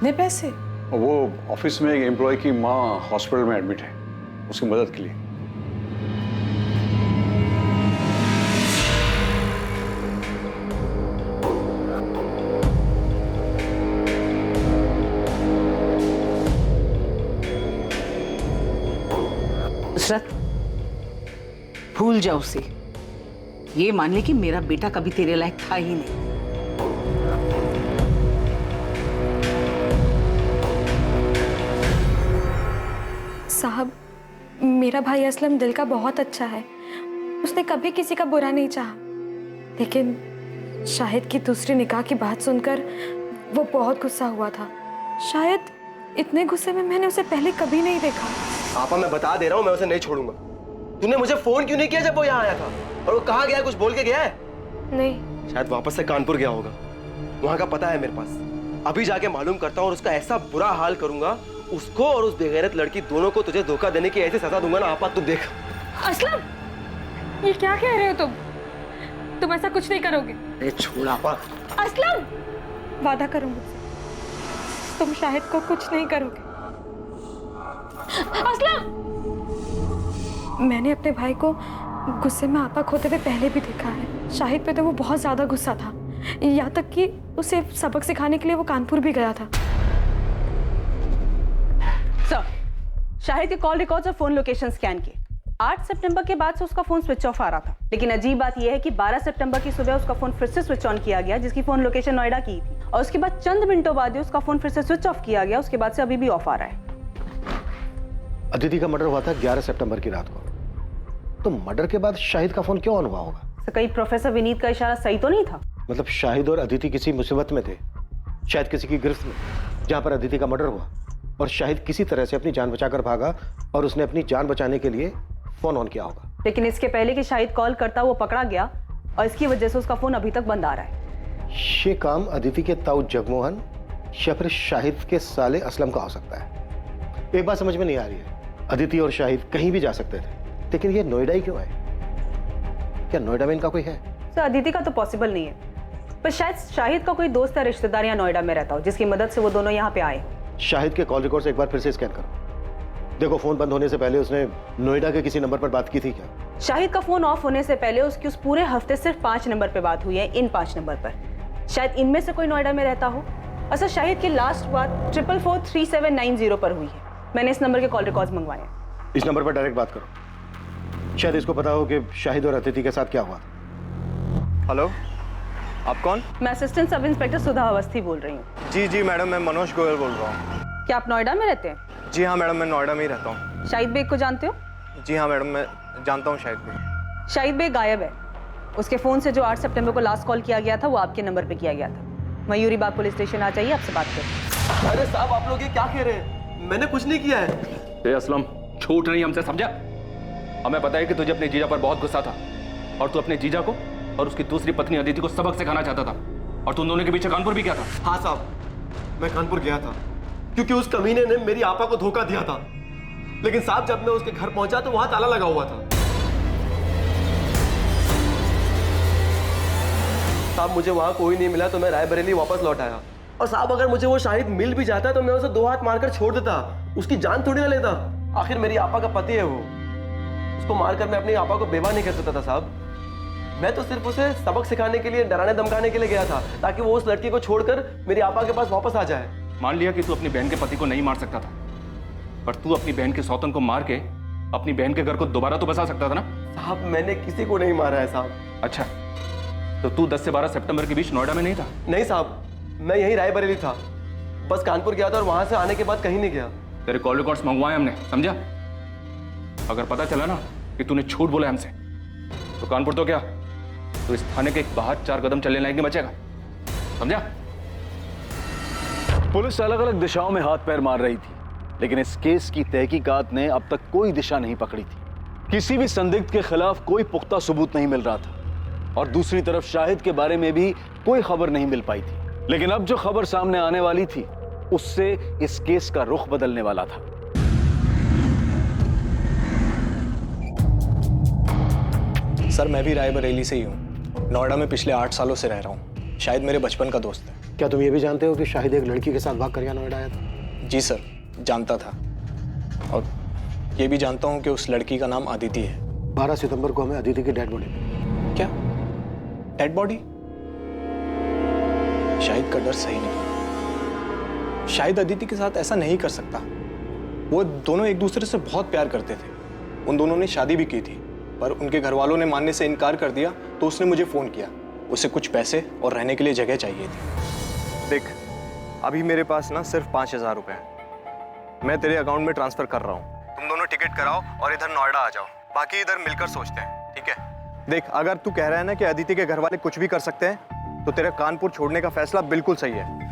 इतने पैसे? वो ऑफिस में एक एम्प्लॉय की माँ हॉस्पिटल में एडमिट है, उसकी मदद के लिए। नुसरत, भूल जा उसे। ये मान ले कि मेरा बेटा कभी तेरे लायक था ही नहीं। साहब, मेरा भाई असलम दिल का बहुत अच्छा है। उसने कभी किसी का बुरा नहीं चाहा। लेकिन शाहिद की दूसरी निकाह की बात सुनकर वो बहुत गुस्सा हुआ था। शायद इतने गुस्से में मैंने उसे पहले कभी नहीं देखा। आपा, मैं बता दे रहा हूँ, मैं उसे नहीं छोड़ूंगा। तूने मुझे फोन क्यों नहीं किया जब वो यहाँ आया था? और वो कहाँ गया, कुछ बोल के गया है? नहीं। शायद वापस से कानपुर गया होगा। वहां का पता है मेरे पास। अभी जाके मालूम करता हूँ और उसका ऐसा बुरा हाल करूंगा, उसको और उस बेगैरत लड़की दोनों को तुझे धोखा देने की ऐसी सजा दूंगा ना आपा, तू देख। असलम, ये क्या कह रहे हो तुम? तुम ऐसा कुछ नहीं करोगे। अरे छोड़ आपा। असलम, वादा करो मुझसे, तुम शाहिद को कुछ नहीं करोगे। असलम, मैंने अपने भाई को गुस्से में आपा खोते हुए पहले भी देखा है। शाहिद पे तो वो बहुत ज्यादा गुस्सा था, यहाँ तक कि उसे सबक सिखाने के लिए वो कानपुर भी गया था। सर, शाहिद के कॉल रिकॉर्ड्स और फोन लोकेशन स्कैन किए। 8 सितंबर के बाद से उसका फोन स्विच ऑफ आ रहा था। लेकिन अजीब बात यह है कि 12 सितंबर की सुबह उसका फोन फिर से स्विच ऑन किया गया, जिसकी फोन लोकेशन नोएडा की थी। और उसके बाद चंद मिनटों बाद ही उसका फोन फिर से स्विच ऑफ किया गया। उसके बाद से अभी भी ऑफ आ रहा है। अदिति का मर्डर हुआ था 11 सितंबर की रात को, तो मर्डर के बाद शाहिद का फोन क्यों ऑन हुआ होगा? तो कहीं प्रोफेसर विनीत का इशारा सही तो नहीं था? मतलब शाहिद और अदिति किसी मुसीबत में थे, शायद किसी की गिरफ्त में, जहां पर अदिति का मर्डर हुआ, और शाहिद किसी तरह से अपनी जान बचाकर भागा और उसने अपनी जान बचाने के लिए फोन ऑन किया होगा। लेकिन इसके पहले कि शाहिद कॉल करता वो पकड़ा गया और इसकी वजह से उसका फोन अभी तक बंद आ रहा है। ये काम अदिति के ताऊ जगमोहन या फिर शाहिद के साले असलम का हो सकता है। एक बात समझ में नहीं आ रही है, अदिति और शाहिद कहीं भी जा सकते थे, लेकिन ये नोएडा ही क्यों है? क्या नोएडा में इनका कोई है? सर, अदिति का तो पॉसिबल नहीं है, पर शायद शाहिद का कोई दोस्त या रिश्तेदार यहाँ नोएडा में रहता हो, जिसकी मदद से वो दोनों यहाँ पे आए। शाहिद के कॉल रिकॉर्ड्स एक बार फिर से स्कैन करो। देखो, फोन बंद होने से पहले उसने नोएडा के किसी नंबर पर बात की थी क्या? शाहिद का फोन ऑफ होने से पहले उसकी उस पूरे हफ्ते सिर्फ 5 नंबर पे बात हुई है, इन 5 नंबर पर। शायद इनमें से कोई नोएडा में रहता हो। अच्छा, शाहिद की लास्ट बात 444790 पर हुई है। मैंने इस नंबर के कॉल रिकॉर्ड्स मंगवाए हैं। इस नंबर पर डायरेक्ट बात करो, शायद इसको पता हो कि शाहिद और अदिति के साथ क्या हुआ। हेलो, आप कौन? मैं असिस्टेंट सब इंस्पेक्टर सुधा अवस्थी बोल रही हूँ। जी मैडम, मैं मनोज गोयल बोल रहा हूँ। क्या आप नोएडा में रहते हैं? जी हाँ मैडम, मैं नोएडा में ही रहता हूँ। शाहिद बेग को जानते हो? जी हाँ मैडम, मैं जानता हूँ शाहिद बेग। शाहिद बेग गायब है। उसके फोन से जो 8 सितंबर को लास्ट कॉल किया गया था वो आपके नंबर पे किया गया था। मयूरी बाग पुलिस स्टेशन आ जाइए, आपसे बात करें। अरे साहब, आप लोग ये क्या कह रहे हैं? मैंने कुछ नहीं किया है। असलम, छूट नहीं हमसे, समझा? हमें पता है कि तुझे अपने जीजा पर बहुत गुस्सा था और तू अपने जीजा को और उसकी दूसरी पत्नी अदिति को सबक सिखाना चाहता था, और तुम दोनों के पीछे कानपुर भी गया था। हाँ साहब, मैं कानपुर गया था क्योंकि उस कमीने ने मेरी आपा को धोखा दिया था। लेकिन साहब, जब मैं उसके घर पहुंचा तो वहां ताला लगा हुआ था। साहब, मुझे वहां कोई नहीं मिला तो मैं रायबरेली वापस लौट आया। और साहब, अगर मुझे वो शाहिद मिल भी जाता तो मैं उसे 2 हाथ मारकर छोड़ देता, उसकी जान थोड़ी ना लेता। आखिर मेरी आपा का पति है वो, उसको मारकर मैं अपनी आपा को बेवा नहीं कर सकता था साहब। मैं तो सिर्फ उसे सबक सिखाने के लिए, डराने धमकाने के लिए गया था, ताकि वो उस लड़की को छोड़कर मेरी आपा के पास वापस आ जाए। मान लिया कि तू अपनी बहन के पति को नहीं मार सकता था, पर तू अपनी बहन के सौतन को मार के अपनी बहन के घर को दोबारा तो बसा सकता था ना? साहब, मैंने किसी को नहीं मारा है साहब। अच्छा, तो तू 10 से 12 सितंबर के बीच नोएडा में नहीं था? नहीं साहब, मैं यही रायबरेली था, बस कानपुर गया था और वहां से आने के बाद कहीं नहीं गया। तेरे कॉल रिकॉर्ड्स मंगवाए हमने, समझा? अगर पता चला ना कि तूने झूठ बोला हमसे, तो कानपुर तो क्या, तो इस थाने के बाहर 4 कदम चलने लायक नहीं बचेगा, समझा? पुलिस अलग अलग दिशाओं में हाथ पैर मार रही थी, लेकिन इस केस की तहकीकात ने अब तक कोई दिशा नहीं पकड़ी थी। किसी भी संदिग्ध के खिलाफ कोई पुख्ता सबूत नहीं मिल रहा था, और दूसरी तरफ शाहिद के बारे में भी कोई खबर नहीं मिल पाई थी। लेकिन अब जो खबर सामने आने वाली थी, उससे इस केस का रुख बदलने वाला था। सर, मैं भी रायबरेली से ही हूँ। नोएडा में पिछले 8 सालों से रह रहा हूँ। शायद मेरे बचपन का दोस्त है। क्या तुम ये भी जानते हो कि शाहिद एक लड़की के साथ भाग कर यहाँ नोएडा आया था? जी सर, जानता था। और ये भी जानता हूँ कि उस लड़की का नाम अदिति है। 12 सितंबर को हमें अदिति की डेड बॉडी क्या? Dead body? शाहिद का डर सही निकला। शाहिद अदिति के साथ ऐसा नहीं कर सकता। वो दोनों एक दूसरे से बहुत प्यार करते थे। उन दोनों ने शादी भी की थी, पर उनके घर वालों ने मानने से इनकार कर दिया, तो उसने मुझे फोन किया। उसे कुछ पैसे और रहने के लिए जगह चाहिए थी। देख, अभी मेरे पास ना सिर्फ 5,000 रुपए हैं। मैं तेरे अकाउंट में ट्रांसफर कर रहा हूँ। तुम दोनों टिकट कराओ और इधर नोएडा आ जाओ। बाकी इधर मिलकर सोचते हैं, ठीक है? देख, अगर तू कह रहा है ना कि अदिति के घर वाले कुछ भी कर सकते हैं, तो तेरा कानपुर छोड़ने का फैसला बिल्कुल सही है।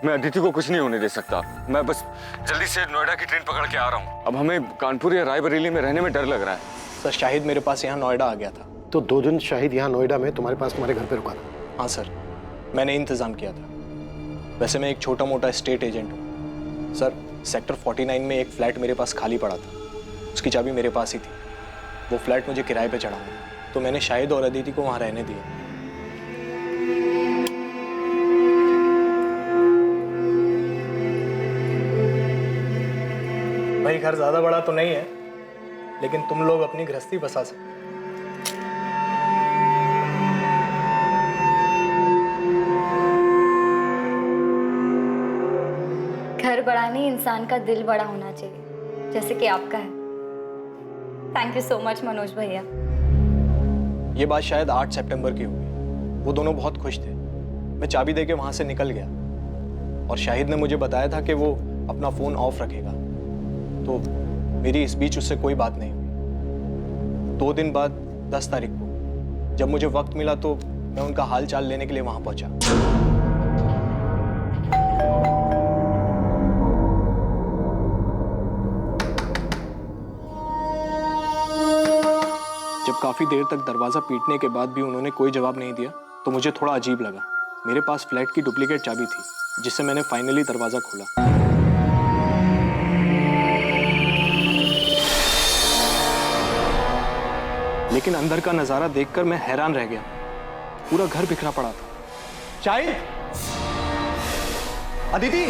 मैं अदिति को कुछ नहीं होने दे सकता। मैं बस जल्दी से नोएडा की ट्रेन पकड़ के आ रहा हूँ। अब हमें कानपुर या रायबरेली में रहने में डर लग रहा है। सर, शाहिद मेरे पास यहाँ नोएडा आ गया था। तो 2 दिन शाहिद यहाँ नोएडा में तुम्हारे पास तुम्हारे घर पे रुका था? हाँ सर, मैंने इंतज़ाम किया था। वैसे मैं एक छोटा मोटा स्टेट एजेंट हूँ सर। सेक्टर 49 में एक फ्लैट मेरे पास खाली पड़ा था। उसकी चाबी मेरे पास ही थी। वो फ्लैट मुझे किराए पे चढ़ा, तो मैंने शाहिद और अदिति को वहाँ रहने दिया। भाई, घर ज़्यादा बड़ा तो नहीं है, लेकिन तुम लोग अपनी गृहस्थी बसा सकते। घर बड़ा नहीं, इंसान का दिल बड़ा होना चाहिए, जैसे कि आपका है। Thank you so much Manoj भैया। ये बात शायद 8 सितंबर की होगी। वो दोनों बहुत खुश थे। मैं चाबी देके वहां से निकल गया और शाहिद ने मुझे बताया था कि वो अपना फोन ऑफ रखेगा, तो मेरी इस बीच उससे कोई बात नहीं हुई। 2 दिन बाद 10 तारीख को जब मुझे वक्त मिला तो मैं उनका हाल चाल लेने के लिए वहां पहुंचा। जब काफी देर तक दरवाजा पीटने के बाद भी उन्होंने कोई जवाब नहीं दिया, तो मुझे थोड़ा अजीब लगा। मेरे पास फ्लैट की डुप्लीकेट चाबी थी, जिससे मैंने फाइनली दरवाजा खोला। लेकिन अंदर का नजारा देखकर मैं हैरान रह गया। पूरा घर बिखरा पड़ा था। शाहिद, अदिति!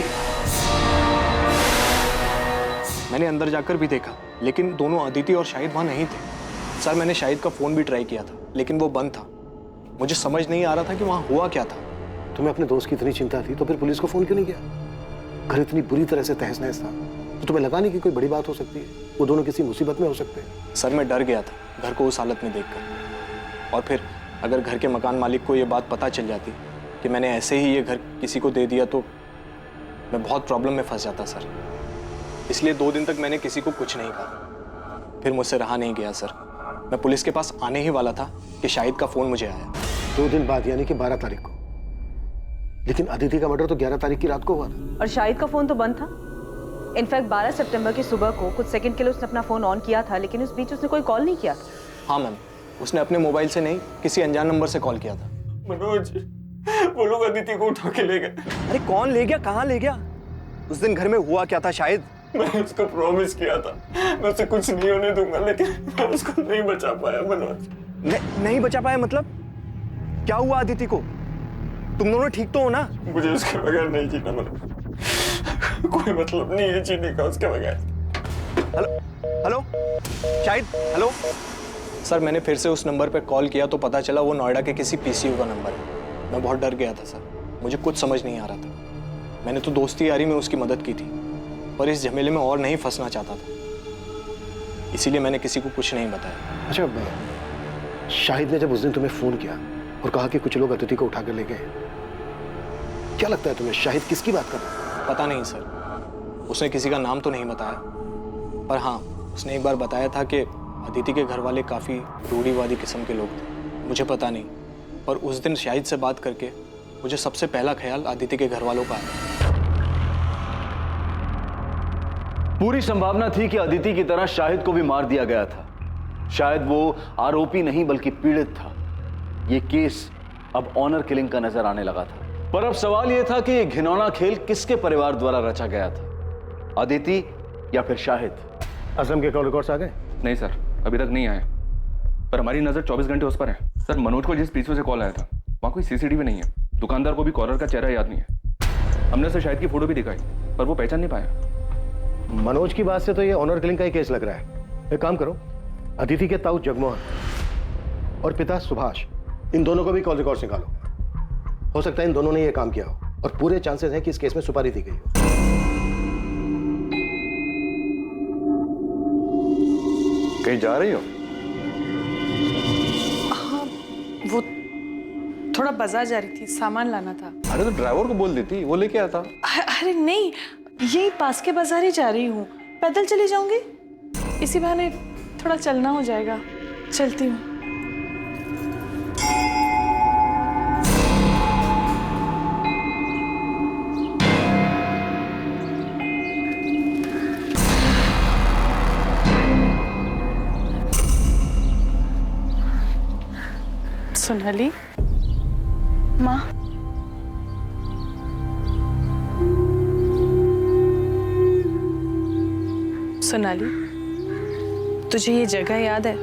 मैंने अंदर जाकर भी देखा, लेकिन दोनों अदिति और शाहिद वहां नहीं थे। सर, मैंने शाहिद का फोन भी ट्राई किया था, लेकिन वो बंद था। मुझे समझ नहीं आ रहा था कि वहां हुआ क्या था। तुम्हें अपने दोस्त की इतनी चिंता थी तो फिर पुलिस को फोन क्यों नहीं किया? घर इतनी बुरी तरह से तहस नहस था, तो तुम्हें लगा नहीं कि कोई बड़ी बात हो सकती है? वो दोनों किसी मुसीबत में हो सकते हैं। सर, मैं डर गया था घर को उस हालत में देखकर। और फिर अगर घर के मकान मालिक को ये बात पता चल जाती कि मैंने ऐसे ही ये घर किसी को दे दिया, तो मैं बहुत प्रॉब्लम में फंस जाता सर। इसलिए 2 दिन तक मैंने किसी को कुछ नहीं कहा। फिर मुझसे रहा नहीं गया सर। मैं पुलिस के पास आने ही वाला था कि शाहिद का फोन मुझे आया। 2 दिन बाद, यानी कि 12 तारीख को। लेकिन अदिति का मर्डर तो 11 तारीख की रात को हुआ था। और शाहिद का फोन तो बंद था। इनफैक्ट 12 सितंबर की सुबह को कुछ सेकंड के लिए उसने अपना फोन ऑन किया था, लेकिन उस बीच उसने कोई कॉल नहीं किया था। हाँ मैम, उसने अपने मोबाइल से नहीं, किसी अनजान नंबर से कॉल किया था। मनोज, वो लोग अदिति को उठा के ले गए। अरे कौन ले गया? कहाँ ले गया? उस दिन घर में हुआ क्या था शाहिद? मैंने उसको प्रॉमिस किया था मैं उसे कुछ नहीं होने दूंगा, लेकिन मैं उसको नहीं बचा पाया मनोज। नहीं बचा पाया मतलब? क्या हुआ अदिति को? तुम दोनों ठीक तो हो ना? मुझे उसके बगैर नहीं जीना मनोज। कोई मतलब नहीं है जीने का उसके बगैर। Hello Shahid, hello. सर, मैंने फिर से उस नंबर पे कॉल किया तो पता चला वो नोएडा के किसी पीसीयू का नंबर है। मैं बहुत डर गया था सर, मुझे कुछ समझ नहीं आ रहा था। मैंने तो दोस्ती यारी में उसकी मदद की थी, पर इस झमेले में और नहीं फंसना चाहता था। इसीलिए मैंने किसी को कुछ नहीं बताया। अच्छा, शाहिद ने जब उस दिन तुम्हें फोन किया और कहा कि कुछ लोग अदिति को उठा कर ले गए, क्या लगता है तुम्हें शाहिद किसकी बात कर रहा है? पता नहीं सर, उसने किसी का नाम तो नहीं बताया, पर हाँ, उसने एक बार बताया था कि अदिति के घर वाले काफ़ी रूढ़िवादी किस्म के लोग थे। मुझे पता नहीं, पर उस दिन शाहिद से बात करके मुझे सबसे पहला ख्याल अदिति के घर वालों का आया। पूरी संभावना थी कि अदिति की तरह शाहिद को भी मार दिया गया था। शायद वो आरोपी नहीं बल्कि पीड़ित था। ये केस अब ऑनर किलिंग का नजर आने लगा था। पर अब सवाल यह था कि यह घिनौना खेल किसके परिवार द्वारा रचा गया था, अदिति या फिर शाहिद? असलम के कॉल रिकॉर्ड्स आ गए? नहीं सर, अभी तक नहीं आए, पर हमारी नजर 24 घंटे उस पर है। सर, मनोज को जिस पीछे से कॉल आया था वहां कोई सीसीटीवी नहीं है। दुकानदार को भी कॉलर का चेहरा याद नहीं है। हमने उसे शाहिद की फोटो भी दिखाई, पर वो पहचान नहीं पाया। मनोज की बात से तो ये ऑनर किलिंग का ही केस लग रहा है। एक काम करो, अदिति के ताऊ जगमोहन और पिता सुभाष, इन दोनों को भी कॉल रिकॉर्ड्स निकालो। हो सकता है इन दोनों ने ये काम किया हो और पूरे चांसेस हैं कि इस केस में सुपारी दी गई हो। कहीं जा रही हो? हाँ, वो थोड़ा बाजार जा रही थी, सामान लाना था। अरे तो ड्राइवर को बोल देती, वो लेके आता। अरे नहीं, यही पास के बाजार ही जा रही हूँ, पैदल चली जाऊंगी, इसी बहाने थोड़ा चलना हो जाएगा। चलती हूँ। सोनाली, माँ, सोनाली, तुझे ये जगह याद है?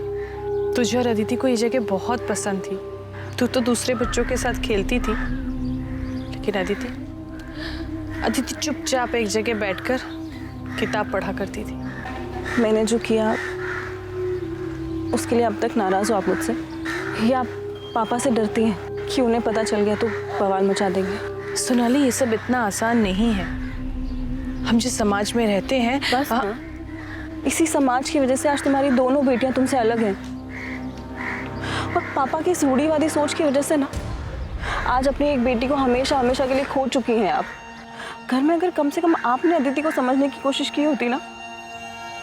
तुझे और अदिति को ये जगह बहुत पसंद थी। तू तो दूसरे बच्चों के साथ खेलती थी, लेकिन अदिति चुपचाप एक जगह बैठकर किताब पढ़ा करती थी। मैंने जो किया उसके लिए अब तक नाराज हो आप मुझसे, या आप पापा से डरती हैं कि उन्हें पता चल गया तो बवाल मचा देंगे? सोनाली, ये सब इतना आसान नहीं है। हम जिस समाज में रहते हैं, बस ना, इसी समाज की वजह से आज तुम्हारी दोनों बेटियां तुमसे अलग हैं। और पापा की इस रूढ़िवादी सोच की वजह से ना आज अपनी एक बेटी को हमेशा हमेशा के लिए खो चुकी हैं आप। घर में अगर कम से कम आपने अदिति को समझने की कोशिश की होती ना,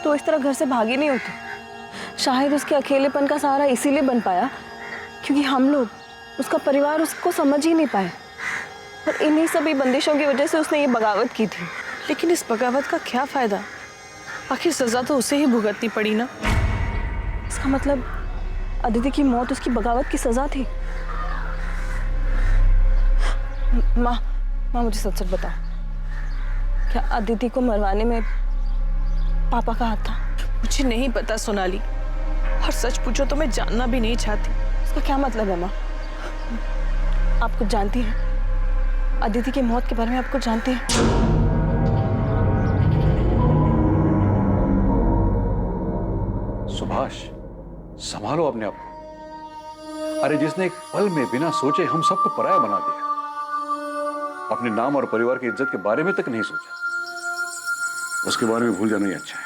तो इस तरह घर से भागी नहीं होती। शायद उसके अकेलेपन का सहारा इसीलिए बन पाया क्योंकि हम लोग, उसका परिवार उसको समझ ही नहीं पाए। और इन्हीं सभी बंदिशों की वजह से उसने ये बगावत की थी। लेकिन इस बगावत का क्या फायदा? आखिर सजा तो उसे ही भुगतनी पड़ी ना। इसका मतलब अदिति की मौत उसकी बगावत की सजा थी। माँ, मुझे सच सच बताओ, क्या अदिति को मरवाने में पापा का हाथ था? मुझे नहीं पता सोनाली, और सच पूछो तो मैं जानना भी नहीं चाहती। इसका क्या मतलब है माँ? आप कुछ जानती हैं? अदिति की मौत के बारे में आप कुछ जानती हैं? सुभाष, संभालो अपने आप को। अरे जिसने एक पल में बिना सोचे हम सबको पराया बना दिया, अपने नाम और परिवार की इज्जत के बारे में तक नहीं सोचा, उसके बारे में भूल जाना ही अच्छा है।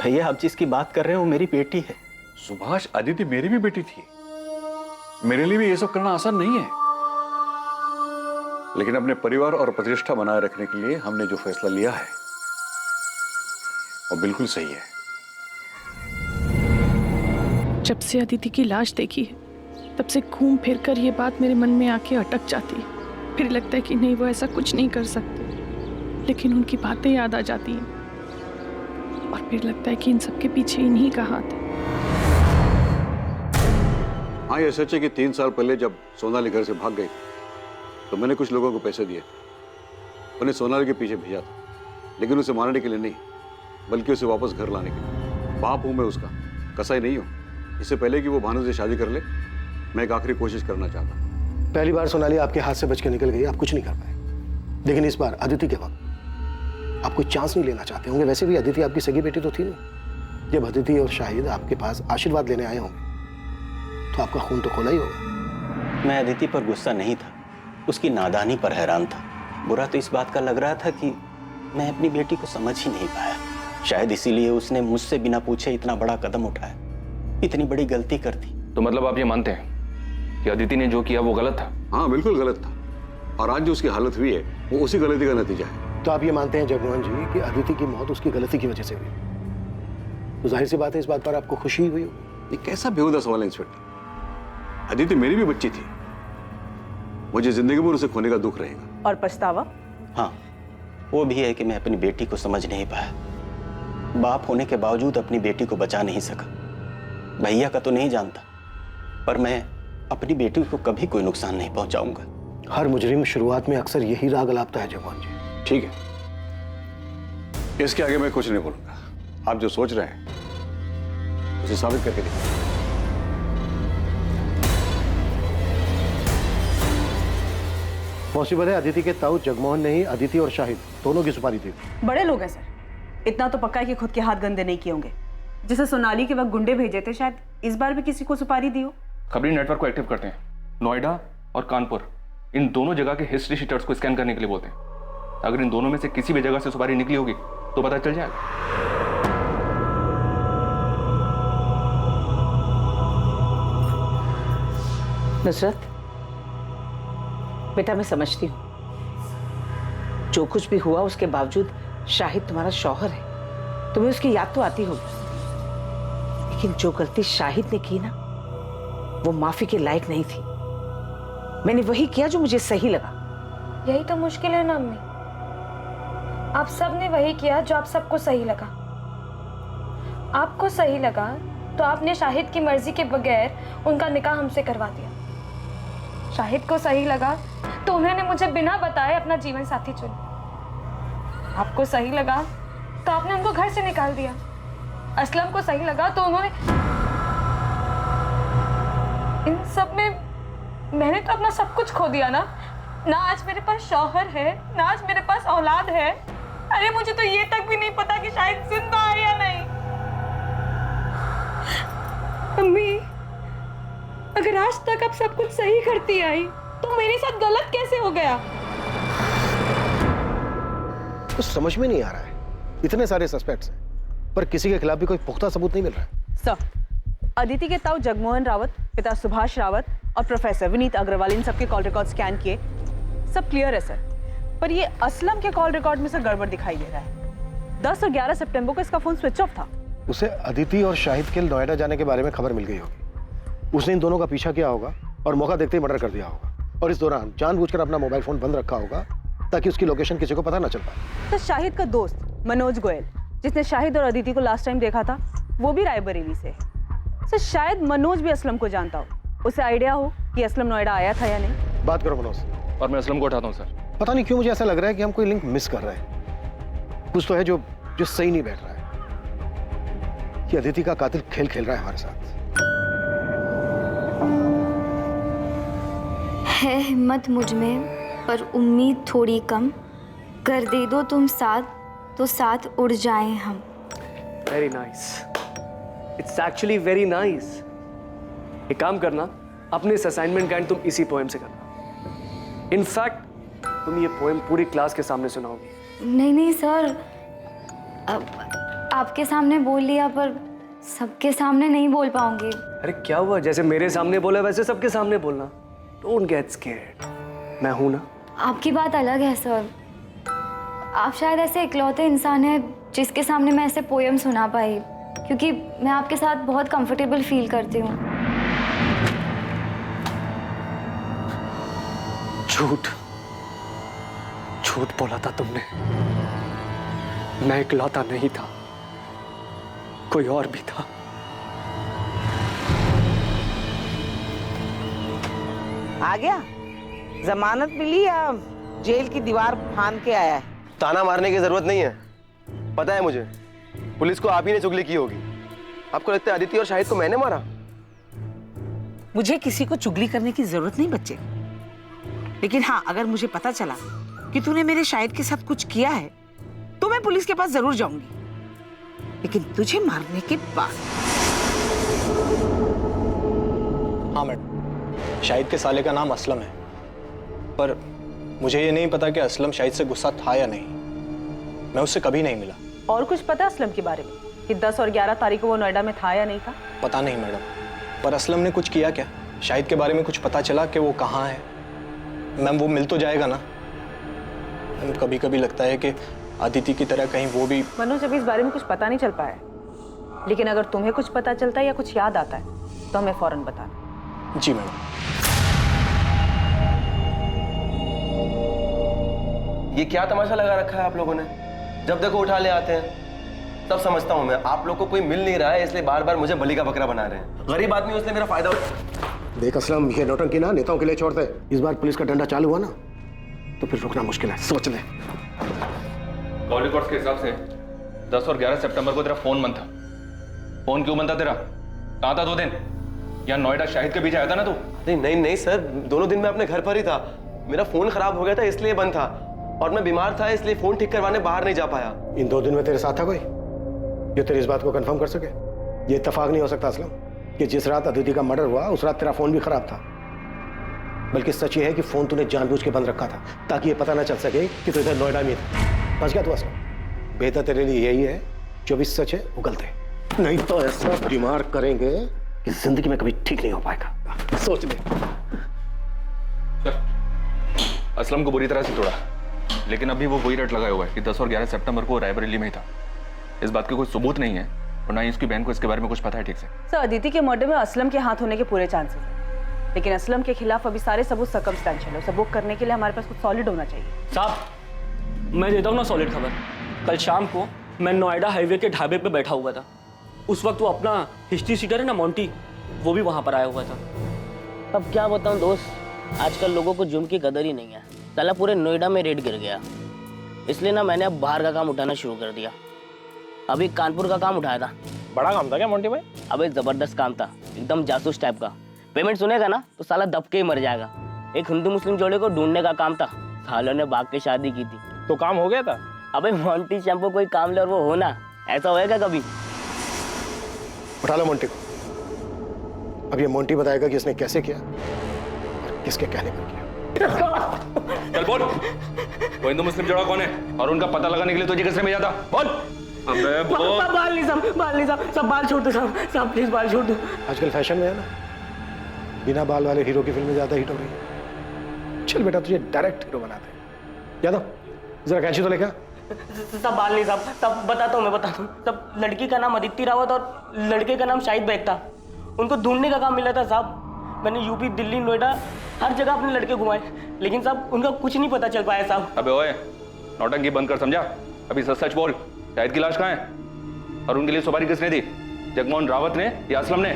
भैया, आप जिसकी बात कर रहे हो वो मेरी बेटी है। सुभाष, अदिति मेरी भी बेटी थी। मेरे लिए भी ये सब करना आसान नहीं है, लेकिन अपने परिवार और प्रतिष्ठा बनाए रखने के लिए हमने जो फैसला लिया है वो बिल्कुल सही है। जब से अदिति की लाश देखी है, तब से घूम फिर कर ये बात मेरे मन में आके अटक जाती है। फिर लगता है कि नहीं, वो ऐसा कुछ नहीं कर सकते, लेकिन उनकी बातें याद आ जाती हैं और फिर लगता है कि इन सब के पीछे इन्हीं का हाथ है। हाँ, ये सच है कि 3 साल पहले जब सोनाली घर से भाग गई तो मैंने कुछ लोगों को पैसे दिए, उन्हें सोनाली के पीछे भेजा था, लेकिन उसे मारने के लिए नहीं, बल्कि उसे वापस घर लाने के लिए। बाप हूं मैं उसका, कसाई नहीं हूं। इससे पहले कि वो भानु से शादी कर ले, मैं एक आखिरी कोशिश करना चाहता हूं। पहली बार सोनाली आपके हाथ से बच के निकल गई, आप कुछ नहीं कर पाए, लेकिन इस बार अदिति के वक्त आप कोई चांस नहीं लेना चाहते होंगे। वैसे भी अदिति आपकी सगी बेटी तो थी नहीं। जब अदिति और शाहिद आपके पास आशीर्वाद लेने आए होंगे तो आपका खून तो खोला ही होगा। मैं अदिति पर गुस्सा नहीं था, उसकी नादानी पर हैरान था। बुरा तो इस बात का लग रहा था कि मैं अपनी बेटी को समझ ही नहीं पाया। शायद इसीलिए उसने मुझसे बिना पूछे इतना बड़ा कदम उठाया, इतनी बड़ी गलती कर दी। तो मतलब आप ये मानते हैं कि अदिति ने जो किया वो गलत था? हाँ, बिल्कुल गलत था, और आज जो उसकी हालत हुई है वो उसी गलती का नतीजा है। तो आप ये मानते हैं जगमोहन जी कि अदिति की मौत उसकी गलती की वजह से हुई? तो जाहिर सी बात है इस बात पर आपको खुशी हुई होगी। ये कैसा बेहुदा सवाल है इंस्पेक्टर? अदिति मेरी भी बच्ची थी, मुझे जिंदगी भर उसे खोने का दुख रहेगा। और पछतावा? हाँ, वो भी है कि मैं अपनी बेटी को समझ नहीं पाया। बाप होने के बावजूद अपनी बेटी को बचा नहीं सका। भैया का तो नहीं जानता, पर मैं अपनी बेटी को कभी कोई नुकसान नहीं पहुंचाऊंगा। हर मुजरिम शुरुआत में अक्सर यही राग अलापता है जगमोहन जी। ठीक है, इसके आगे मैं कुछ नहीं बोलूंगा। आप जो सोच रहे हैं उसे साबित करके देखिए। पॉसिबल है अदिति के ताऊ जगमोहन ने ही अदिति और शाहिद दोनों की सुपारी दी। बड़े लोग हैं सर, इतना तो पक्का है कि खुद के हाथ गंदे नहीं किए होंगे। जैसे सोनाली के वक्त गुंडे भेजे थे, शायद इस बार भी किसी को सुपारी दी हो। खबरी नेटवर्क को एक्टिव करते हैं, नोएडा और कानपुर, इन दोनों जगह के हिस्ट्री शीटर्स को स्कैन करने के लिए बोलते हैं। अगर इन दोनों में से किसी भी जगह से सुपारी निकली होगी तो पता चल जाएगा। नुसरत बेटा, मैं समझती हूँ जो कुछ भी हुआ उसके बावजूद शाहिद तुम्हारा शौहर है, तुम्हें उसकी याद तो आती होगी, लेकिन जो गलती शाहिद ने की ना वो माफी के लायक नहीं थी। मैंने वही किया जो मुझे सही लगा। यही तो मुश्किल है ना अम्मी, आप सब ने वही किया जो आप सबको सही लगा। आपको सही लगा तो आपने शाहिद की मर्जी के बगैर उनका निकाह हमसे करवा दिया। शाहिद को सही लगा तो उन्होंने मुझे बिना बताए अपना जीवन साथी चुना। आपको सही लगा तो आपने उनको घर से निकाल दिया। असलम को सही लगा तो उन्होंने, इन सब में मैंने तो अपना सब कुछ खो दिया ना। ना आज मेरे पास शौहर है, ना आज मेरे पास औलाद है। अरे मुझे तो ये तक भी नहीं पता कि शायद जिंदा है या नहीं। अम्मी, अगर आज तक आप सब कुछ सही करती आई तो मेरे साथ गलत कैसे हो गया? कुछ समझ में नहीं आ रहा है। इतने सारे सस्पेक्ट्स हैं पर किसी के खिलाफ भी कोई पुख्ता सबूत नहीं मिल रहा है। सर, अदिति के ताऊ जगमोहन रावत, पिता सुभाष रावत और प्रोफेसर विनीत अग्रवाल, इन सबके कॉल रिकॉर्ड स्कैन किए, सब क्लियर है सर। पर ये असलम के कॉल रिकॉर्ड में से गड़बड़ दिखाई दे रहा है। 10 और 11 सितंबर को इसका फोन स्विच ऑफ था। उसे अदिति और शाहिद के नोएडा जाने के बारे में खबर मिल गई होगी। उसने इन दोनों का पीछा किया होगा और मौका देखते ही मर्डर कर दिया होगा, और इस दौरान जानबूझकर अपना मोबाइल फोन बंद रखा होगा ताकि उसकी लोकेशन किसी को पता ना चल पाए। तो शाहिद का दोस्त मनोज गोयल, जिसने शाहिद और अदिति को लास्ट टाइम देखा था, वो भी रायबरेली से है। सर, शायद मनोज भी असलम को जानता हो, उसे आइडिया हो कि असलम नोएडा आया था या नहीं। बात करो मनोज। और मैं असलम को उठाता हूँ सर। पता नहीं क्यों मुझे ऐसा लग रहा है कि हम कोई लिंक मिस कर रहे हैं। कुछ तो है जो सही नहीं बैठ रहा है। कि अदिति का कातिल खेल खेल रहा है हमारे साथ। है हिम्मत मुझ में पर उम्मीद थोड़ी कम, कर दे दो तुम साथ तो साथ उड़ जाएं हम। Very nice, it's actually very nice. एक काम करना, अपने इस असाइनमेंट का एंड तुम इसी पोएम से करना। इनफैक्ट तुम ये पोएम पूरी क्लास के सामने सुनाओगी। नहीं नहीं सर, आपके सामने बोल लिया पर सबके सामने नहीं बोल पाऊंगी। अरे क्या हुआ, जैसे मेरे सामने बोला वैसे सबके सामने बोलना। डोंट गेट स्कैर्ड, मैं हूं ना। आपकी बात अलग है सर, आप शायद ऐसे इकलौते इंसान हैं जिसके सामने मैं ऐसे पोयम सुना पाई, क्योंकि मैं आपके साथ बहुत कंफर्टेबल फील करती हूँ। झूठ झूठ बोला था तुमने। मैं इकलौता नहीं था, कोई और भी था। आ गया? जमानत मिली या जेल की दीवार फांद के आया है? ताना मारने की जरूरत नहीं है, पता है मुझे। पुलिस को आप ही ने चुगली की होगी। आपको लगता है अदिति और शाहिद को मैंने मारा? मुझे किसी को चुगली करने की जरूरत नहीं बच्चे, लेकिन हाँ, अगर मुझे पता चला कि तूने मेरे शाहिद के साथ कुछ किया है तो मैं पुलिस के पास जरूर जाऊंगी, लेकिन तुझे मारने के बाद। हाँ मैडम, शाहिद के साले का नाम असलम है, पर मुझे ये नहीं पता कि असलम शाहिद से गुस्सा था या नहीं। मैं उससे कभी नहीं मिला। और कुछ पता असलम के बारे में कि 10 और 11 तारीख को वो नोएडा में था या नहीं था? पता नहीं मैडम, पर असलम ने कुछ किया क्या? शाहिद के बारे में कुछ पता चला कि वो कहाँ है? मैम वो मिल तो जाएगा ना। कभी कभी लगता है कि अदिति की तरह कहीं वो भी। मनोज, अभी इस बारे में कुछ पता नहीं चल पाया है, लेकिन अगर तुम्हें कुछ पता चलता है या कुछ याद आता है तो हमें फौरन बताना। जी मैडम। ये क्या तमाशा लगा रखा है आप लोगों ने? जब देखो उठा ले आते हैं। तब समझता हूं मैं, आप लोग को कोई मिल नहीं रहा है इसलिए बार बार मुझे बलि का बकरा बना रहे हैं। गरीब आदमी उसने मेरा फायदा देख असलम, ये नौटंकी ना नेताओं के लिए छोड़ते। इस बार पुलिस का डंडा चालू हुआ ना तो फिर रुकना मुश्किल है, सोच ले। कॉल रिकॉर्ड्स के हिसाब से 10 और 11 सितंबर को तेरा फोन बंद था। फोन क्यों बंद था तेरा? कहाँ था 2 दिन? यहाँ नोएडा शाहिद के पीछे आया था ना तू? नहीं नहीं नहीं सर, दोनों दिन मैं अपने घर पर ही था। मेरा फोन खराब हो गया था इसलिए बंद था, और मैं बीमार था इसलिए फोन ठीक करवाने बाहर नहीं जा पाया। इन 2 दिन में तेरे साथ था कोई जो तेरी इस बात को कंफर्म कर सके? ये इत्तेफाक नहीं हो सकता असलम कि जिस रात अदिति का मर्डर हुआ उस रात तेरा फोन भी खराब था। बल्कि सच ये है कि फोन तूने जानबूझ के बंद रखा था ताकि ये पता ना चल सके कि तू इधर नोएडा में था। समझ गया तू असलम? बेहतर तेरे लिए यही है जो भी सच है वो गलत है, नहीं तो ऐसा बीमार करेंगे कि जिंदगी में कभी ठीक नहीं हो पाएगा। सोच ले। असलम को बुरी तरह से तोड़ा, लेकिन अभी वो वही रट लगाया हुआ है कि 10 और 11 सितंबर को रायबरेली में ही था। इस बात के कोई सबूत नहीं है और ना ही उसकी बहन को इसके बारे में कुछ पता है ठीक से। सर, अदिति के मर्डर में असलम के हाथ होने के पूरे चांसेस हैं, लेकिन असलम के खिलाफ अभी सारे सबूत सर्कमस्टेंशियल है। उसे बुक करने के लिए हमारे पास कुछ सॉलिड होना चाहिए। साहब, मैं देता हूँ ना सॉलिड खबर। कल शाम को मैं नोएडा हाईवे के ढाबे पे बैठा हुआ था। उस वक्त वो अपना हिस्ट्री सीटर है ना मोंटी, वो भी वहाँ पर आया हुआ था। अब क्या बताऊँ दोस्त, आजकल लोगों को जुर्म की कदर ही नहीं है। साला पूरे नोएडा में रेड गिर गया, इसलिए ना मैंने अब बाहर का काम उठाना शुरू कर दिया। अभी कानपुर का काम उठाया था। बड़ा काम था क्या मोंटी भाई? अबे जबरदस्त काम था, एकदम जासूस टाइप का। पेमेंट सुनेगा ना तो साला दब के ही मर जाएगा। एक हिंदू मुस्लिम जोड़े को ढूंढने का काम था, सालों ने भाग के शादी की थी। तो काम हो गया था? अबे मोंटी शैम्पू कोई काम ले और वो होना, ऐसा होएगा कभी? उठा लो मोंटी को। अब ये मोंटी बताएगा कि इसने कैसे किया और किसके कहने पर किया। चल बोल, वो हिंदू मुस्लिम जोड़ा कौन है और उनका पता लगाने के लिए तुझे किसने भेजा था? बोल। अबे बोल। बाल नहीं साहब, सब बाल छोड़ दो साहब, प्लीज बाल छोड़ दो। आजकल फैशन में है ना, बिना बाल वाले हीरो की फिल्में ज्यादा हिट हो रही है। चल बेटा, तुझे डायरेक्ट हीरो बनाते हैं। यादव, जरा कैंची तो लेकर। सब बाल नहीं साहब, सब बताता हूँ मैं, बताता हूँ। सब लड़की का नाम अदिति रावत और लड़के का नाम शाहिद बेग था। उनको ढूंढने का काम मिला था साहब। मैंने यूपी, दिल्ली, नोएडा हर जगह अपने लड़के घुमाए, लेकिन साहब उनका कुछ नहीं पता चल पाया साहब। अबे ओए, नौटंकी बंद कर, समझा? अभी सच सच बोल, शाहिद की लाश कहाँ है और उनके लिए सुपारी किसने दी? जगमोहन रावत ने या असलम ने?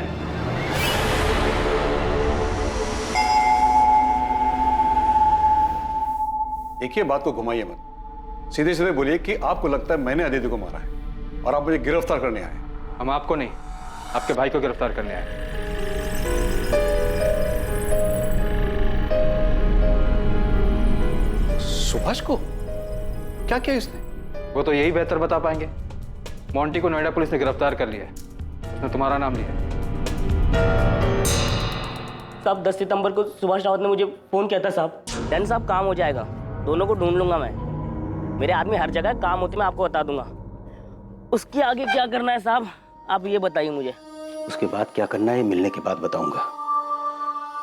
देखिए, बात को घुमाइए मत, सीधे सीधे बोलिए कि आपको लगता है मैंने अदिति को मारा है और आप मुझे गिरफ्तार करने आए। हम आपको नहीं, आपके भाई को गिरफ्तार करने आए। सुभाष को क्या किया इसने? वो तो यही बेहतर बता पाएंगे। मोंटी को नोएडा पुलिस ने गिरफ्तार कर लिया है, उसने तुम्हारा नाम लिया। साहब 10 सितंबर को सुभाष रावत ने मुझे फोन किया था साहब। डन साहब, काम हो जाएगा, दोनों को ढूंढ लूंगा मैं। मेरे आदमी हर जगह काम होती, मैं आपको बता दूंगा। उसके आगे क्या करना है साहब, आप ये बताइए मुझे। उसके बाद क्या करना है मिलने के बाद बताऊंगा।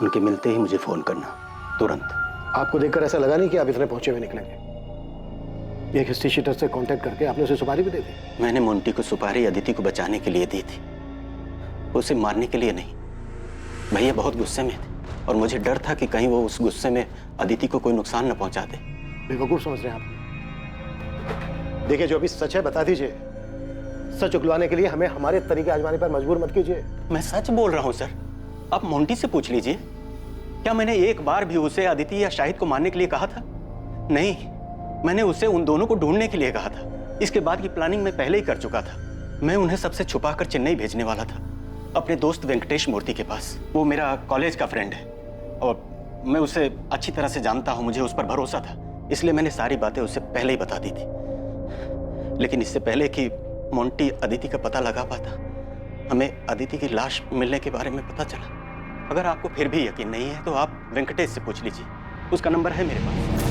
उनके मिलते ही मुझे फोन करना, तुरंत। आपको देखकर ऐसा लगा नहीं कि आप इतने पहुंचे हुए निकलेंगे। एक हिस्ट्री शीटर से कांटेक्ट करके आपने उसे सुपारी भी दे दी। मैंने मोंटी को सुपारी अदिति को बचाने के लिए दी थी, उसे मारने के लिए नहीं। भैया बहुत गुस्से में थे और मुझे डर था कि कहीं वो उस गुस्से में अदिति को कोई नुकसान न पहुंचा दे। बेवकूफ समझ रहे हैं आप। देखिए, जो अभी सच है बता दीजिए। सच उगलवाने के लिए हमें हमारे तरीके आजमाने पर मजबूर मत कीजिए। मैं सच बोल रहा हूं सर, आप मोंटी से पूछ लीजिए। क्या मैंने एक बार भी उसे अदिति या शाहिद को मारने के लिए कहा था? नहीं, मैंने उसे उन दोनों को ढूंढने के लिए कहा था। इसके बाद की प्लानिंग मैं पहले ही कर चुका था। मैं उन्हें सबसे छुपाकर चेन्नई भेजने वाला था, अपने दोस्त वेंकटेश मूर्ति के पास। वो मेरा कॉलेज का फ्रेंड है और मैं उसे अच्छी तरह से जानता हूं, मुझे उस पर भरोसा था, इसलिए मैंने सारी बातें उसे पहले ही बता दी थी। लेकिन इससे पहले कि मोंटी अदिति का पता लगा पाता, हमें अदिति की लाश मिलने के बारे में पता चला। अगर आपको फिर भी यकीन नहीं है तो आप वेंकटेश से पूछ लीजिए, उसका नंबर है मेरे पास।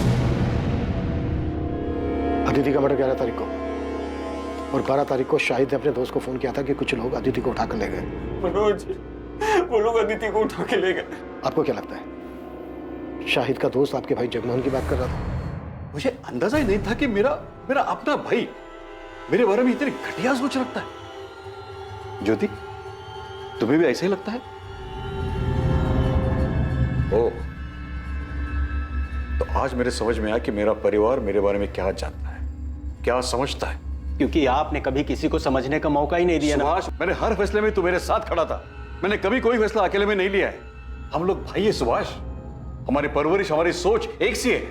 अदिति का मर्डर 11 तारीख को और 12 तारीख को शाहिद ने अपने दोस्त को फोन किया था कि कुछ लोग अदिति को उठाकर ले गए। मनोज, वो लोग अदिति को उठा के ले गए। आपको क्या लगता है शाहिद का दोस्त आपके भाई जगमोहन की बात कर रहा था? मुझे अंदाजा ही नहीं था कि मेरा अपना भाई मेरे बारे में इतनी घटिया सोच रखता है। ज्योति, तुम्हें भी ऐसा ही लगता है? ओह, तो आज मेरे समझ में आया कि मेरा परिवार मेरे बारे में क्या जानता है, क्या समझता है। क्योंकि आपने कभी किसी को समझने का मौका ही नहीं दिया ना। सुभाष, मैंने हर फैसले में तू मेरे साथ खड़ा था। मैंने कभी कोई फैसला अकेले में नहीं लिया है। हम लोग भाई है सुभाष, हमारी परवरिश, हमारी सोच एक सी है।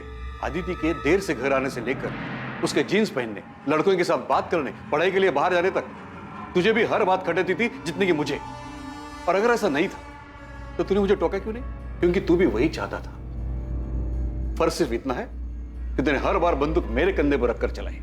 अदिति के देर से घर आने से लेकर उसके जीन्स पहनने, लड़कों के साथ बात करने, पढ़ाई के लिए बाहर जाने तक तुझे भी हर बात खटेती थी जितनी कि मुझे। और अगर ऐसा नहीं था तो तूने मुझे टोका क्यों नहीं? क्योंकि तू भी वही चाहता था, फर्क सिर्फ इतना है कि तूने हर बार बंदूक मेरे कंधे पर रखकर चलाई।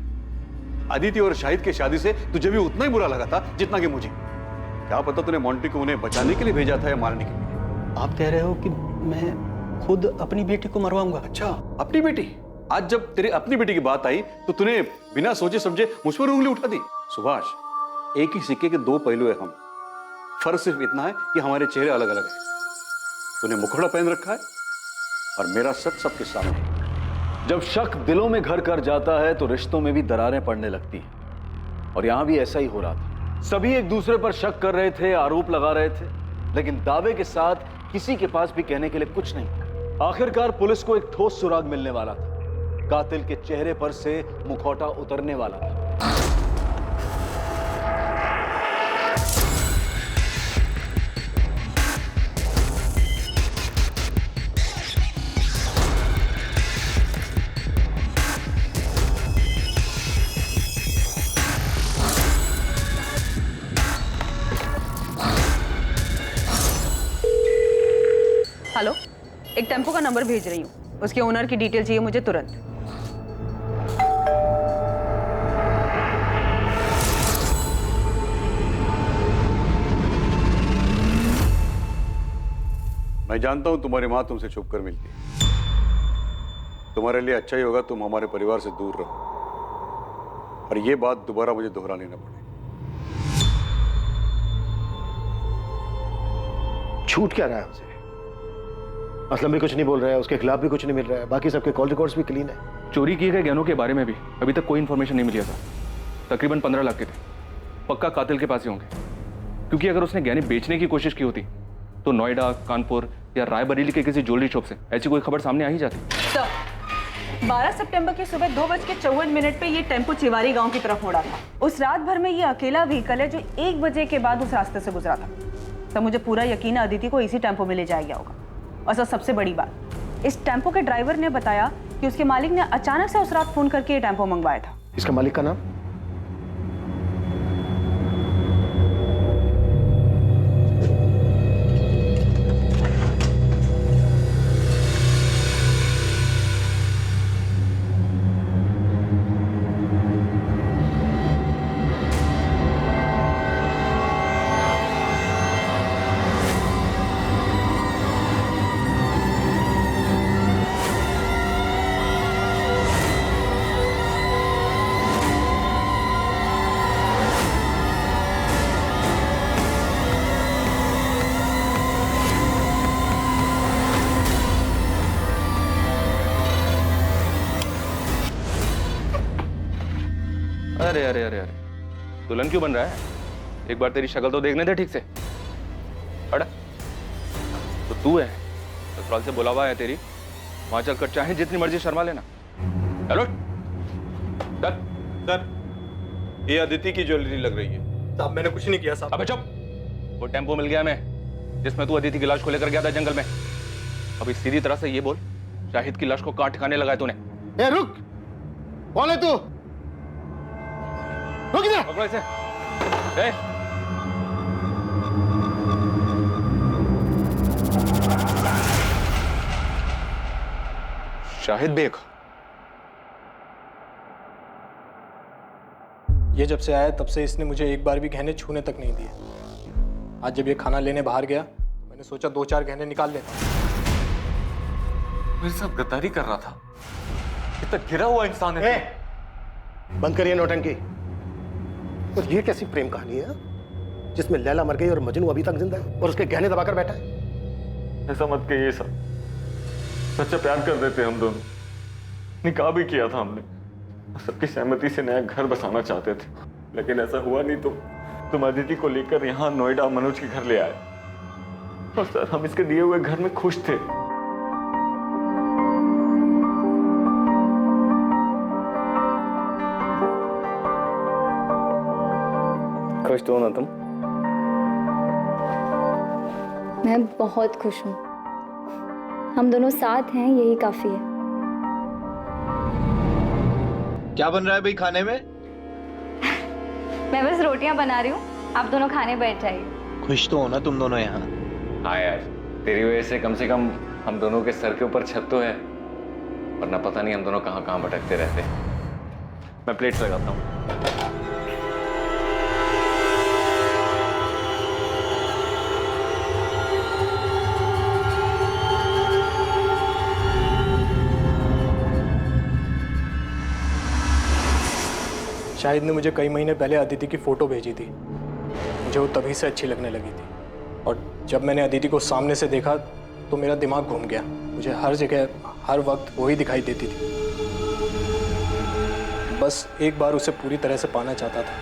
अदिति और शाहिद की शादी से तुझे भी उतना ही बुरा लगा था जितना कि मुझे। क्या पता तूने मोंटी को उन्हें बचाने के लिए भेजा था या मारने के लिए। आप कह रहे हो कि मैं खुद अपनी बेटी को मरवाऊंगा? अच्छा, अपनी बेटी? आज जब तेरी अपनी बेटी की बात आई तो तूने बिना सोचे समझे मुझ पर उंगली उठा दी। सुभाष, एक ही सिक्के के दो पहलू है हम। फर्क सिर्फ इतना है कि हमारे चेहरे अलग अलग हैं। तूने मुखौटा पहन रखा है और मेरा सच सबके सामने है। जब शक दिलों में घर कर जाता है तो रिश्तों में भी दरारें पड़ने लगती हैं, और यहां भी ऐसा ही हो रहा था। सभी एक दूसरे पर शक कर रहे थे, आरोप लगा रहे थे, लेकिन दावे के साथ किसी के पास भी कहने के लिए कुछ नहीं। आखिरकार पुलिस को एक ठोस सुराग मिलने वाला था। कातिल के चेहरे पर से मुखौटा उतरने वाला था। हेलो, एक टेम्पो का नंबर भेज रही हूँ, उसके ओनर की डिटेल चाहिए मुझे तुरंत। मैं जानता हूं तुम्हारी मां तुमसे छुप कर मिलती है। तुम्हारे लिए अच्छा ही होगा तुम हमारे परिवार से दूर रहो और ये बात दोबारा मुझे दोहरानी न पड़े। छूट क्या रहा है हमसे? असलम भी कुछ नहीं बोल रहा है, उसके खिलाफ भी कुछ नहीं मिल रहा है, बाकी सबके कॉल रिकॉर्ड्स भी क्लीन है। चोरी किए गए गहनों के बारे में भी अभी तक कोई इंफॉर्मेशन नहीं मिली है सर। तकरीबन 15 लाख के थे, पक्का कातिल के पास ही होंगे, क्योंकि अगर उसने गहने बेचने की कोशिश की होती तो नोएडा, कानपुर या रायबरेली के किसी ज्वेलरी शॉप से ऐसी कोई खबर सामने आ ही जाती। सर, 12 सितंबर की सुबह 2:54 पे ये टेम्पो चिवारी गांव की तरफ मुड़ा था। उस रात भर में ये अकेला व्हीकल है जो 1 बजे के बाद उस रास्ते से गुजरा था। सर, मुझे पूरा यकीन है अदिति को इसी टेम्पो में ले जाया गया होगा। और सर, सबसे बड़ी बात, इस टेम्पो के ड्राइवर ने बताया कि उसके मालिक ने अचानक से उस रात फोन करके ये टेम्पो मंगवाया था। इसका मालिक का नाम? अरे अरे अरे अरे, दुल्हन क्यों बन रहा है? एक बार तेरी शक्ल तो देखने दे ठीक से। अड़ा, तो तू है, ससुराल से बुलावा है तेरी, वहां चलकर चाहे जितनी मर्जी शर्मा लेना। हेलो सर, ये अदिति की ज्वेलरी लग रही है। साहब, मैंने कुछ नहीं किया साहब। अबे चुप! वो टेम्पो मिल गया हमें जिसमें तू अदिति की लाश को लेकर गया था जंगल में। अभी सीधी तरह से ये बोल, शाहिद की लाश को कहां ठिकाने लगाया तूने? ए रुक! कौन है तू? रुक इधर! पकड़ो इसे। ए! शाहिद बेग। ये जब से आया तब से इसने मुझे एक बार भी गहने छूने तक नहीं दिए। आज जब ये खाना लेने बाहर गया, मैंने सोचा 2-4 गहने निकाल लेता। मेरे साथ गद्दारी कर रहा था। इतना गिरा हुआ इंसान है। बंद करिए नौटंकी। और ये कैसी प्रेम कहानी है जिसमें लैला मर गई और मजनू अभी तक जिंदा है और उसके गहने दबाकर बैठा है? ऐसा मत कहिए सर, सच्चा प्यार कर रहे थे हम दोनों, निकाह भी किया था हमने, सबकी सहमति से नया घर बसाना चाहते थे, लेकिन ऐसा हुआ नहीं तो तुम अदिति को लेकर यहाँ नोएडा मनोज के घर ले आए। और सर, हम इसके दिए हुए घर में खुश थे। खुश तो हो ना तुम? मैं बहुत खुश हूँ। हम दोनों साथ हैं, यही काफी है। क्या बन रहा है भाई खाने में? मैं बस रोटियां बना रही हूँ, आप दोनों खाने बैठ जाइए। खुश तो हो ना तुम दोनों यहाँ? हाँ यार, तेरी वजह से कम हम दोनों के सर के ऊपर छत तो है। वरना पता नहीं हम दोनों कहाँ कहाँ भटकते रहते। मैं प्लेट्स लगाता हूँ। शाहिद ने मुझे कई महीने पहले अदिति की फ़ोटो भेजी थी। मुझे वो तभी से अच्छी लगने लगी थी, और जब मैंने अदिति को सामने से देखा तो मेरा दिमाग घूम गया। मुझे हर जगह हर वक्त वही दिखाई देती थी। बस एक बार उसे पूरी तरह से पाना चाहता था।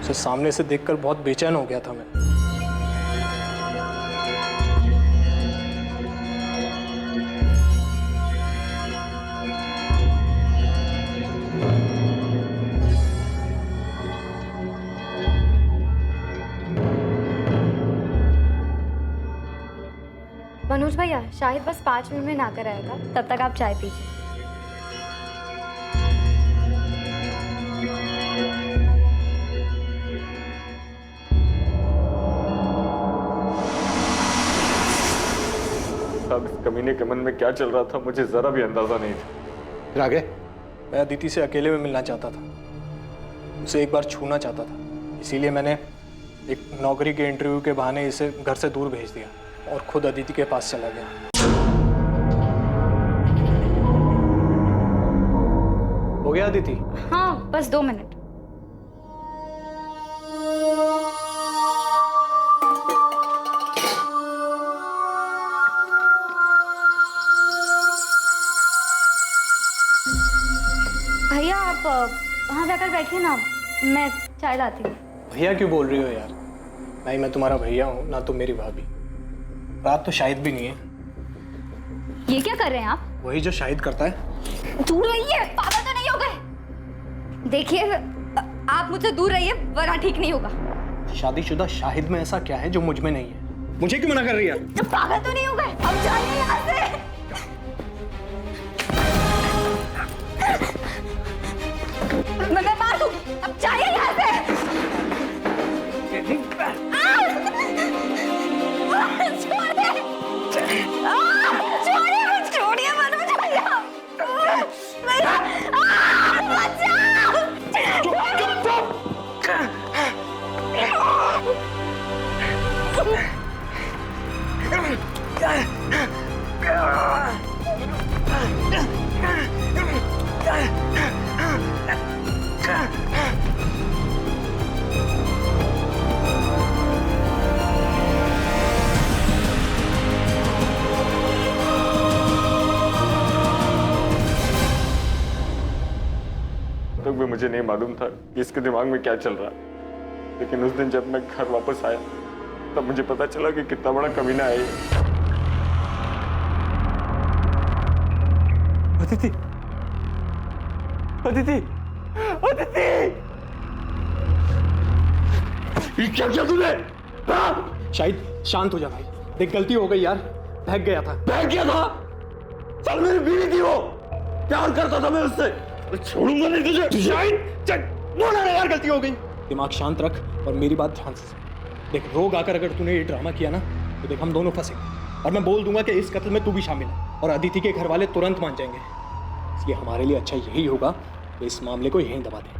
उसे सामने से देखकर बहुत बेचैन हो गया था मैं। मनोज भैया, शाहिद बस 5 मिनट में ना कर आएगा, तब तक आप चाय पीजिए। साहब, इस कमीने के मन में क्या चल रहा था मुझे जरा भी अंदाजा नहीं था। फिर आगे? मैं अदिति से अकेले में मिलना चाहता था, उसे एक बार छूना चाहता था। इसीलिए मैंने एक नौकरी के इंटरव्यू के बहाने इसे घर से दूर भेज दिया और खुद अदिति के पास चला गया। हो गया अदिति? हाँ, बस 2 मिनट। भैया आप वहाँ जाकर बैठिए ना, मैं चाय लाती हूँ। भैया क्यों बोल रही हो यार? नहीं, मैं तुम्हारा भैया हूँ, ना तुम मेरी भाभी। रात तो शाहिद भी नहीं है। ये क्या कर रहे हैं आप? वही जो शाहिद करता है। दूर रहिए, पागल तो नहीं हो गए? देखिए, आप मुझसे दूर रहिए वरना ठीक नहीं होगा। शादीशुदा शाहिद में ऐसा क्या है जो मुझ में नहीं है? मुझे क्यों मना कर रही है? पागल तो नहीं हो गए? अब जाइए यहाँ से। मैं मार दूंगी, अब जाइए यहाँ से। छोड़िए मनोज भैया। तब भी मुझे नहीं मालूम था कि इसके दिमाग में क्या चल रहा है, लेकिन उस दिन जब मैं घर वापस आया तब मुझे पता चला कि कितना बड़ा कमीना है ये। अदिति, अदिति, अदिति! ये क्या किया तूने? शाहिद शांत हो जा भाई, देख गलती हो गई यार, बहक गया था। बहक गया था? चल, मेरी बीवी थी वो, प्यार करता था मैं उससे, छोड़ूंगा नहीं तुझे। शाहिद चल, बोला ना यार, गलती हो गई। दिमाग शांत रख और मेरी बात ध्यान से सुन। देख, रोग आकर अगर तूने ये ड्रामा किया ना तो देख हम दोनों फंसेंगे, और मैं बोल दूंगा कि इस कत्ल में तू भी शामिल है, और अदिति के घर वाले तुरंत मान जाएंगे। इसलिए हमारे लिए अच्छा यही होगा कि इस मामले को यहीं दबा दें।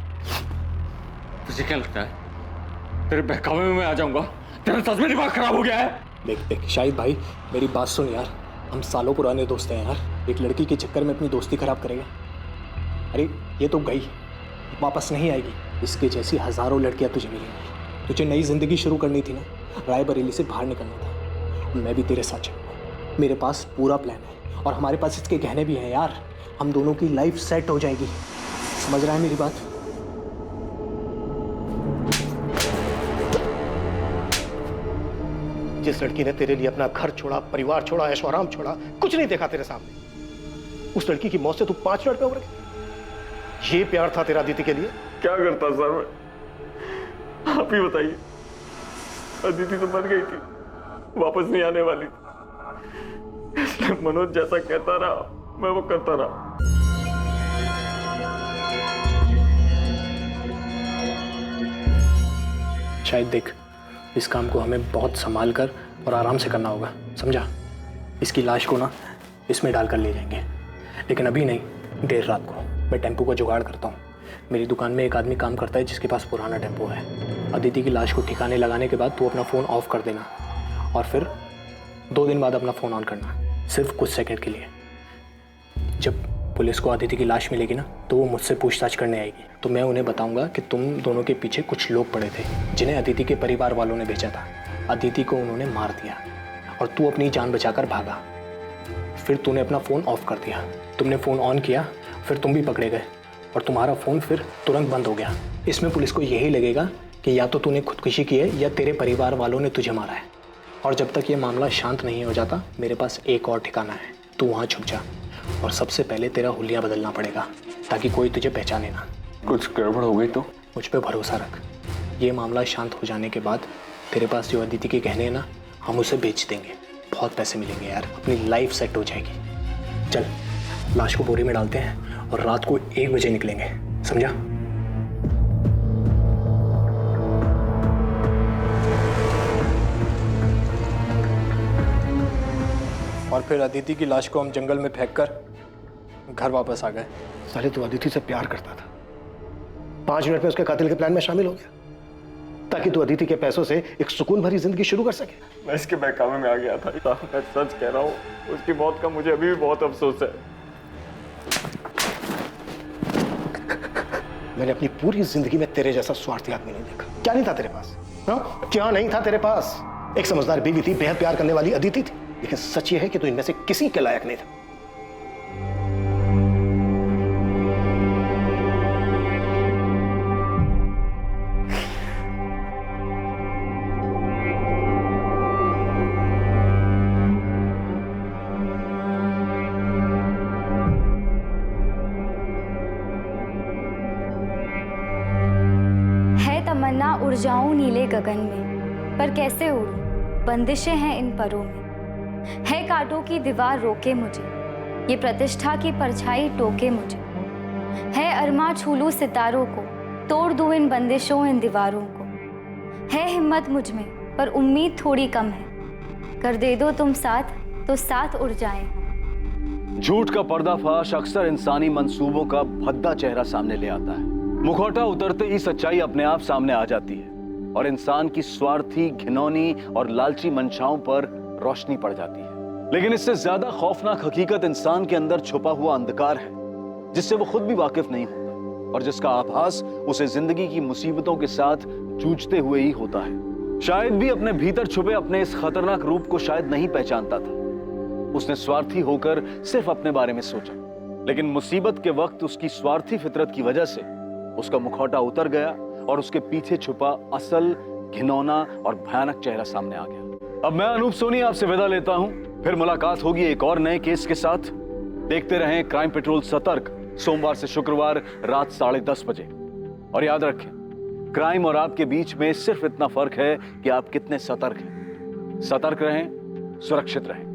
तुझे क्या लगता है तेरे बहकावे में मैं आ जाऊंगा? तेरा सच में दिमाग खराब हो गया है? देख देख शाहिद भाई, मेरी बात सुन यार, हम सालों पुराने दोस्त हैं यार। एक लड़की के चक्कर में अपनी दोस्ती खराब करेगा? अरे ये तो गई, वापस नहीं आएगी। इसके जैसी हजारों लड़कियां तुझे मिलेंगी। तुझे नई जिंदगी शुरू करनी थी ना, रायबरेली से बाहर निकलना था। मैं भी तेरे साथ चलूंगा, मेरे पास पूरा प्लान है, और हमारे पास इसके गहने भी हैं यार। हम दोनों की लाइफ सेट हो जाएगी, समझ रहा है मेरी बात? जिस लड़की ने तेरे लिए अपना घर छोड़ा, परिवार छोड़ा, ऐशो आराम छोड़ा, कुछ नहीं देखा तेरे सामने, उस लड़की की मौत से तू 5 मिनट पे उबर गया। ये प्यार था तेरा अदिति के लिए? क्या करता सर मैं, आप ही बताइए। अदिति तो मर गई थी, वापस नहीं आने वाली थी, इसलिए मनोज जैसा कहता रहा मैं वो करता रहा। शायद देख, इस काम को हमें बहुत संभाल कर और आराम से करना होगा, समझा? इसकी लाश को ना इसमें डालकर ले जाएंगे, लेकिन अभी नहीं, देर रात को। मैं टेम्पो का जुगाड़ करता हूँ। मेरी दुकान में एक आदमी काम करता है जिसके पास पुराना टेम्पो है। अदिति की लाश को ठिकाने लगाने के बाद तू अपना फ़ोन ऑफ कर देना और फिर 2 दिन बाद अपना फ़ोन ऑन करना, सिर्फ कुछ सेकंड के लिए। जब पुलिस को अदिति की लाश मिलेगी ना, तो वो मुझसे पूछताछ करने आएगी। तो मैं उन्हें बताऊंगा कि तुम दोनों के पीछे कुछ लोग पड़े थे जिन्हें अदिति के परिवार वालों ने भेजा था। अदिति को उन्होंने मार दिया और तू अपनी जान बचाकर भागा। फिर तूने अपना फ़ोन ऑफ कर दिया, तुमने फ़ोन ऑन किया, फिर तुम भी पकड़े गए और तुम्हारा फ़ोन फिर तुरंत बंद हो गया। इसमें पुलिस को यही लगेगा कि या तो तूने खुदकुशी की है या तेरे परिवार वालों ने तुझे मारा है। और जब तक ये मामला शांत नहीं हो जाता, मेरे पास एक और ठिकाना है, तू वहाँ छुप जा। और सबसे पहले तेरा हुलिया बदलना पड़ेगा ताकि कोई तुझे पहचाने ना। कुछ गड़बड़ हो गई तो? मुझ पे भरोसा रख। ये मामला शांत हो जाने के बाद तेरे पास जो अदिति के गहने हैं ना, हम उसे बेच देंगे। बहुत पैसे मिलेंगे यार, अपनी लाइफ सेट हो जाएगी। चल, लाश को बोरी में डालते हैं और रात को 1 बजे निकलेंगे, समझा? और फिर अदिति की लाश को हम जंगल में फेंककर घर वापस आ गए। साले तू अदिति से प्यार करता था, 5 मिनट में उसके कातिल के प्लान में शामिल हो गया ताकि तू अदिति के पैसों से एक सुकून भरी जिंदगी शुरू कर सके। मैं इसके बहकावे में आ गया था। मैं सच कह रहा हूँ, उसकी मौत का मुझे अभी भी बहुत अफसोस है। मैंने अपनी पूरी जिंदगी में तेरे जैसा स्वार्थी आदमी नहीं देखा। क्या नहीं था तेरे पास? हाँ, क्या नहीं था तेरे पास? एक समझदार बीवी थी, बेहद प्यार करने वाली अदिति थी, लेकिन सच ये है कि तू इनमें से किसी के लायक नहीं था। है तमन्ना उड़ जाऊं नीले गगन में, पर कैसे उड़ूं, बंदिशें हैं इन परों में। है कांटों की दीवार रोके मुझे, ये प्रतिष्ठा की परछाई टोके मुझे। है अरमा छू लूं सितारों को, तोड़ दूं इन बंदिशों इन दीवारों को। है हिम्मत मुझ में, पर उम्मीद थोड़ी कम है। कर दे दो तुम साथ, तो साथ उड़ जाएं हम। झूठ का पर्दाफाश अक्सर इंसानी मंसूबों का भद्दा चेहरा सामने ले आता है। मुखौटा उतरते ही सच्चाई अपने आप सामने आ जाती है और इंसान की स्वार्थी, घिनौनी और लालची मंशाओं पर रोशनी पड़ जाती है। लेकिन इससे ज्यादा खौफनाक हकीकत इंसान के अंदर छुपा हुआ अंधकार है, जिससे वो खुद भी वाकिफ नहीं होता और जिसका आभास उसे जिंदगी की मुसीबतों के साथ जूझते हुए ही होता है। शायद भी अपने भीतर छुपे अपने इस खतरनाक रूप को शायद नहीं पहचानता था। उसने स्वार्थी होकर सिर्फ अपने बारे में सोचा, लेकिन मुसीबत के वक्त उसकी स्वार्थी फितरत की वजह से उसका मुखौटा उतर गया और उसके पीछे छुपा असल, घिनौना और भयानक चेहरा सामने आ गया। अब मैं अनूप सोनी आपसे विदा लेता हूं, फिर मुलाकात होगी एक और नए केस के साथ। देखते रहें क्राइम पेट्रोल सतर्क, सोमवार से शुक्रवार रात 10:30 बजे। और याद रखें, क्राइम और आपके बीच में सिर्फ इतना फर्क है कि आप कितने सतर्क हैं। सतर्क रहें, सुरक्षित रहें।